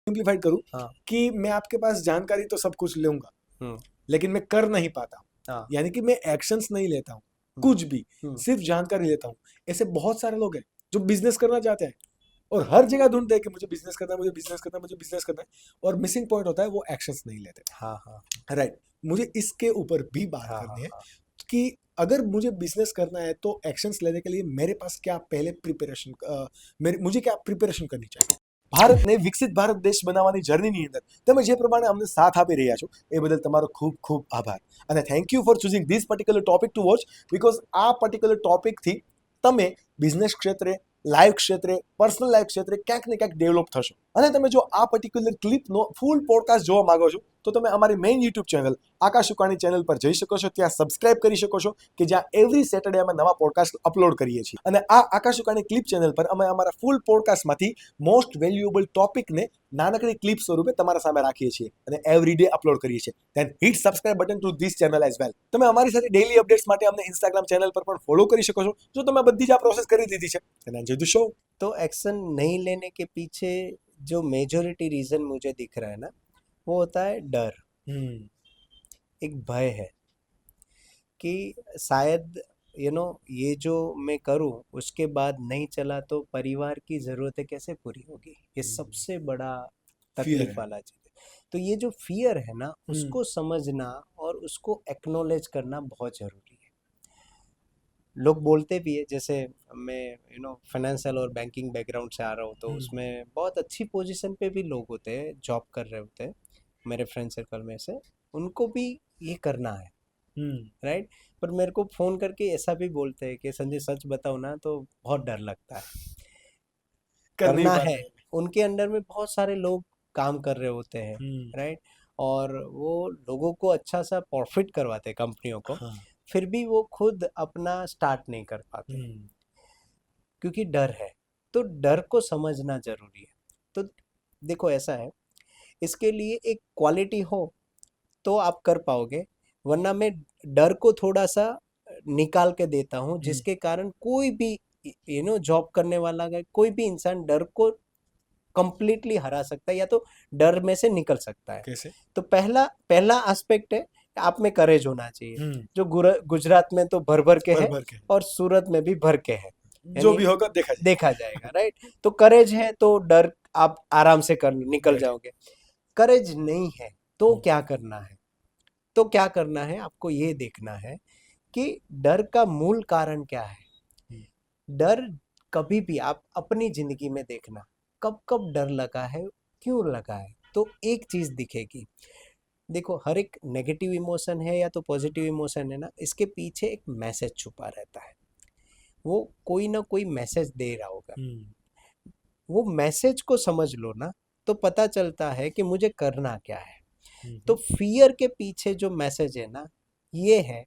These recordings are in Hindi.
सिंप्लीफाइड करूं हाँ कि मैं आपके पास जानकारी तो सब कुछ लूंगा, हम्म लेकिन मैं कर नहीं पाता हूं। हाँ यानी कि मैं एक्शंस नहीं लेता हूं, हम्म कुछ भी, हम्म सिर्फ जानकारी लेता हूं। ऐसे बहुत सारे लोग हैं जो बिजनेस करना चाहते हैं और हर जगह ढूंढते हैं कि मुझे बिजनेस करना है, मुझे बिजनेस करना है, मुझे बिजनेस करना है, और मिसिंग पॉइंट होता है वो एक्शंस नहीं लेते। हाँ हाँ राइट। मुझे इसके ऊपर भी बात हाँ करनी है हाँ कि अगर मुझे बिजनेस करना है तो एक्शंस लेने के लिए मेरे पास क्या पहले प्रिपरेशन, मेरे मुझे क्या प्रिपरेशन करनी चाहिए। ભારતને વિકસિત ભારત દેશ બનાવવાની જર્નીની અંદર તમે જે પ્રમાણે અમને સાથ આપી રહ્યા છો એ બદલ તમારો ખૂબ ખૂબ આભાર, અને thank you for choosing this particular topic two watch, because આ પર્ટિક્યુલર ટોપિકથી તમે બિઝનેસ ક્ષેત્રે, લાઈફ ક્ષેત્રે, પર્સનલ લાઈફ ક્ષેત્રે ક્યાંક ને ક્યાંક ડેવલપ થશો. અને તમે જો આ પર્ટિક્યુલર ક્લિપનો ફૂલ પોડકાસ્ટ જોવા માંગો છો તો તમે અમારી મેઇન યુટ્યુબ ચેનલ આકાશ ઉકાણી ચેનલ પર જઈ શકો છો, ત્યાં સબસ્ક્રાઇબ કરી શકો છો કે જ્યાં એવરી સેટરડે અમે નવા પોડકાસ્ટ અપલોડ કરીએ છીએ. અને આ આકાશ ઉકાણી ક્લિપ ચેનલ પર અમે અમારા ફૂલ પોડકાસ્ટમાંથી મોસ્ટ વેલ્યુએબલ ટોપિકને નાનકડી ક્લિપ સ્વરૂપે તમારા સામે રાખીએ છીએ અને એવરી ડે અપલોડ કરીએ છીએ. Then hit subscribe button to this channel as well. તમે અમારી સાથે ડેઇલી અપડેટ્સ માટે અમને ઇન્સ્ટાગ્રામ ચેનલ પર પણ ફોલો કરી શકો છો જો તમે બધી જ આ પ્રોસેસ કરી દીધી છે. And enjoy the show. तो एक्शन नहीं लेने के पीछे जो मेजोरिटी रीजन मुझे दिख रहा है ना, वो होता है डर, एक भय है कि शायद ये जो मैं करूं उसके बाद नहीं चला तो परिवार की ज़रूरतें कैसे पूरी होगी। ये सबसे बड़ा ફિયર तकलीफ है. वाला चीज़ है। तो ये जो फियर है ना, उसको समझना और उसको एक्नॉलेज करना बहुत ज़रूरी है। लोग बोलते भी है, जैसे मैं फाइनेंशियल और बैंकिंग बैकग्राउंड से आ रहा हूँ, तो उसमें बहुत अच्छी पोजीशन पे भी लोग होते हैं, जॉब कर रहे होते हैं मेरे फ्रेंड सर्कल में से, उनको भी ये करना है, राइट। पर मेरे को फ़ोन करके ऐसा भी बोलते हैं कि संजय सच बताओ ना तो बहुत डर लगता है, कर नहीं करना है। पाते. उनके अंडर में बहुत सारे लोग काम कर रहे होते हैं, राइट, और वो लोगों को अच्छा सा प्रॉफिट करवाते हैं कंपनियों को, हाँ. फिर भी वो खुद अपना स्टार्ट नहीं कर पाते क्योंकि डर है। तो डर को समझना जरूरी है। तो देखो ऐसा है, इसके लिए एक क्वालिटी हो तो आप कर पाओगे, वरना मैं डर को थोड़ा सा निकाल के देता हूँ, जिसके कारण कोई भी जॉब करने वाला है, कोई भी इंसान डर को कंप्लीटली हरा सकता है या तो डर में से निकल सकता है। कैसे? तो पहला पहला एस्पेक्ट है, आप में करेज होना चाहिए, जो गुजरात में तो भर भर के भर है भर के और सूरत में भी भर के है, जो यानी भी होगा देखा जाएगा. देखा जाएगा, राइट। तो करेज है तो डर आप आराम से कर निकल Right. जाओगे। करेज नहीं है तो क्या करना है, तो क्या करना है, आपको ये देखना है कि डर का मूल कारण क्या है। डर कभी भी आप अपनी जिंदगी में देखना, कब कब डर लगा है, क्यों लगा है, तो एक चीज दिखेगी। देखो, हर एक नेगेटिव इमोशन है या तो पॉजिटिव इमोशन है ना, इसके पीछे एक मैसेज छुपा रहता है, वो कोई ना कोई मैसेज दे रहा होगा। वो मैसेज को समझ लो ना, तो पता चलता है कि मुझे करना क्या है। तो फियर के पीछे जो मैसेज है ना, ये है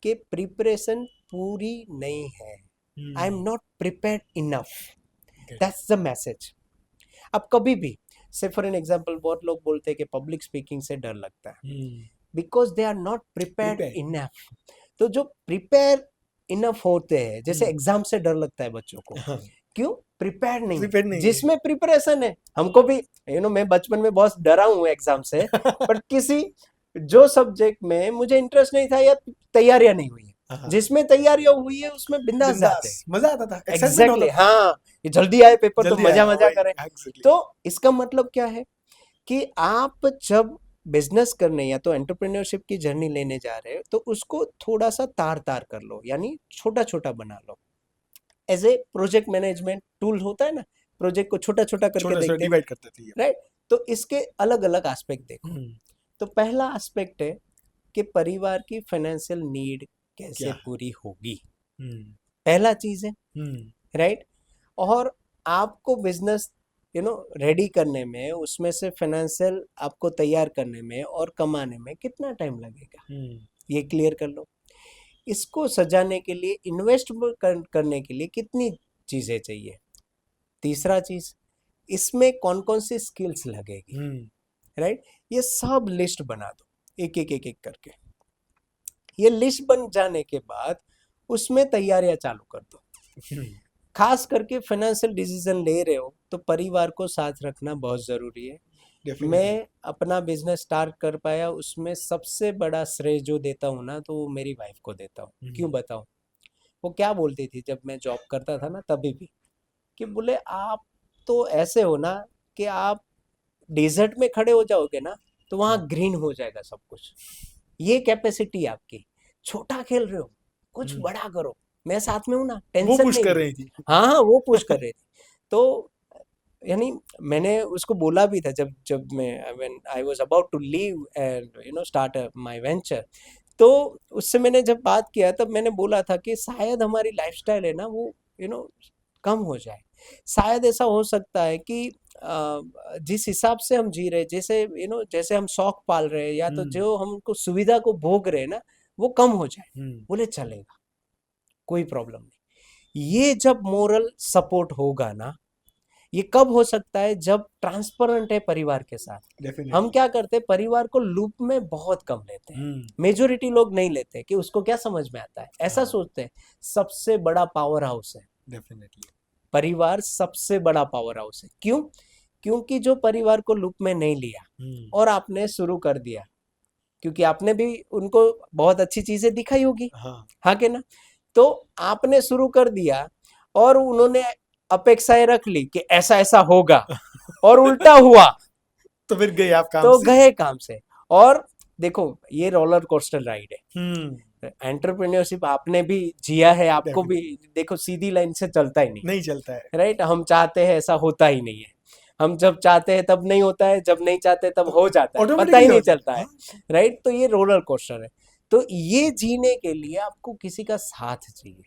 कि प्रिपरेशन पूरी नहीं है, I am not prepared enough, that's the message. अब कभी भी, से फॉर एन एग्जाम्पल, बहुत लोग बोलते हैं कि पब्लिक स्पीकिंग से डर लगता है, because they are not prepared Prepared. Enough. तो जो प्रिपेयर इनफ होते हैं, जैसे हम्म. एग्जाम से डर लगता है बच्चों को, हाँ. क्यों? प्रिपेयर नहीं है। प्रिपेयर नहीं है. जिसमें प्रिपरेशन है, हमको भी मैं बचपन में बहुत डरा हूँ एग्जाम से, पर किसी जो सब्जेक्ट में मुझे इंटरेस्ट नहीं था या तैयारियां नहीं हुई है, हाँ. जिसमें तैयारियां हुई है उसमें बिंदास जाते बिंदास हैं। मजा आता था, एक्साइटमेंट एग्जैक्टली, होता था. हाँ, ये जल्दी आए पेपर तो जल्दी मजा आया मजा वही. करें। एग्जैक्टली. तो इसका मतलब क्या है कि आप जब बिजनेस करने या तो एंटरप्रेन्योरशिप की जर्नी लेने जा रहे हो, तो उसको थोड़ा सा तार तार कर लो, यानी छोटा छोटा बना लो। As a project management tool होता है ना, प्रोजेक्ट को छोटा छोटा करके छोटा छोटा देखते हैं, डिवाइड करते थे. राइट। तो इसके अलग अलग एस्पेक्ट देखो। तो पहला एस्पेक्ट है कि परिवार की फाइनेंशियल नीड कैसे क्या? पूरी होगी, पहला चीज है, राइट। और आपको बिजनेस रेडी करने में, उसमें से फाइनेंशियल आपको तैयार करने में और कमाने में कितना टाइम लगेगा, ये क्लियर कर लो। इसको सजाने के लिए, इन्वेस्ट करने के लिए कितनी चीजें चाहिए। तीसरा चीज, इसमें कौन कौन सी स्किल्स लगेगी, राइट। ये सब लिस्ट बना दो, एक एक एक एक करके। ये लिस्ट बन जाने के बाद उसमें तैयारियां चालू कर दो। खास करके फाइनेंशियल डिसीजन ले रहे हो तो परिवार को साथ रखना बहुत जरूरी है। डेफिनेटली। मैं अपना बिजनेस स्टार्ट कर पाया, उसमें सबसे बड़ा श्रेय जो देता हूँ ना, तो वो मेरी वाइफ को देता हूँ। क्यों बताऊँ? वो क्या बोलती थी जब मैं जॉब करता था ना, तभी भी, कि बोले आप तो ऐसे हो ना कि आप डेजर्ट में खड़े हो जाओगे ना तो वहाँ ग्रीन हो जाएगा सब कुछ। ये कैपेसिटी आपकी, छोटा खेल रहे हो, कुछ बड़ा करो, मैं साथ में हूँ ना, वो टेंशन पुश नहीं कर ली। रही थी। हाँ हाँ, वो पुश कर रहे थे। तो यानी मैंने उसको बोला भी था, जब जब मैं when I was about to leave and start my venture, तो उससे मैंने जब बात किया तब मैंने बोला था कि शायद हमारी लाइफस्टाइल है ना वो यू नो कम हो जाए। शायद ऐसा हो सकता है कि जिस हिसाब से हम जी रहे, जैसे जैसे हम शौक पाल रहे हैं, या तो जो हमको सुविधा को भोग रहे हैं ना, वो कम हो जाए। बोले चलेगा, कोई प्रॉब्लम नहीं। ये जब मोरल सपोर्ट होगा ना, ये कब हो सकता है? जब ट्रांसपेरेंट है परिवार के साथ। हम डेफिनेटली। क्या करते हैं, परिवार को लूप में बहुत कम लेते हैं। मेजोरिटी लोग नहीं लेते कि उसको क्या समझ में आता है, ऐसा हाँ। सोचते हैं। सबसे बड़ा पावर हाउस है डेफिनेटली। परिवार, सबसे बड़ा पावर हाउस है। क्यों? क्योंकि जो परिवार को लूप में नहीं लिया और आपने शुरू कर दिया, क्योंकि आपने भी उनको बहुत अच्छी चीजें दिखाई होगी, हाँ। हाँ के ना? तो आपने शुरू कर दिया और उन्होंने अपेक्षाएं रख ली कि ऐसा ऐसा होगा, और उल्टा हुआ, तो फिर गए आप काम तो से। गए काम से। और देखो, ये रोलर कोस्टर राइड है। हम्म। एंटरप्रेन्योरशिप आपने भी जिया है, आपको भी डेफिनेटली देखो सीधी लाइन से चलता ही नहीं, नहीं चलता है। राइट? हम चाहते हैं, ऐसा होता ही नहीं है। हम जब चाहते हैं तब नहीं होता है, जब नहीं चाहते तब हो जाता है, पता ही ऑटोमेटिकली हो नहीं जाता चलता है। है, हाँ। राइट? तो ये रोलर कोस्टर है। तो ये जीने के लिए आपको किसी का साथ चाहिए।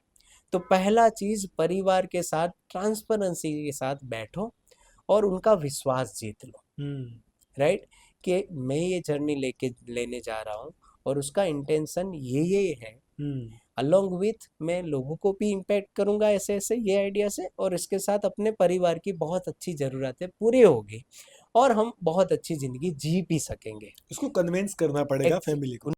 तो पहला चीज, परिवार के साथ ट्रांसपेरेंसी के साथ बैठो और उनका विश्वास जीत लो, राइट? कि मैं ये जर्नी लेके लेने जा रहा हूँ और उसका इंटेंशन ये है। अलोंग विथ मैं लोगों को भी इम्पैक्ट करूंगा ऐसे ऐसे ये आइडिया से, और इसके साथ अपने परिवार की बहुत अच्छी ज़रूरतें पूरी होगी और हम बहुत अच्छी ज़िंदगी जी भी सकेंगे। उसको कन्विंस करना पड़ेगा एक फैमिली को।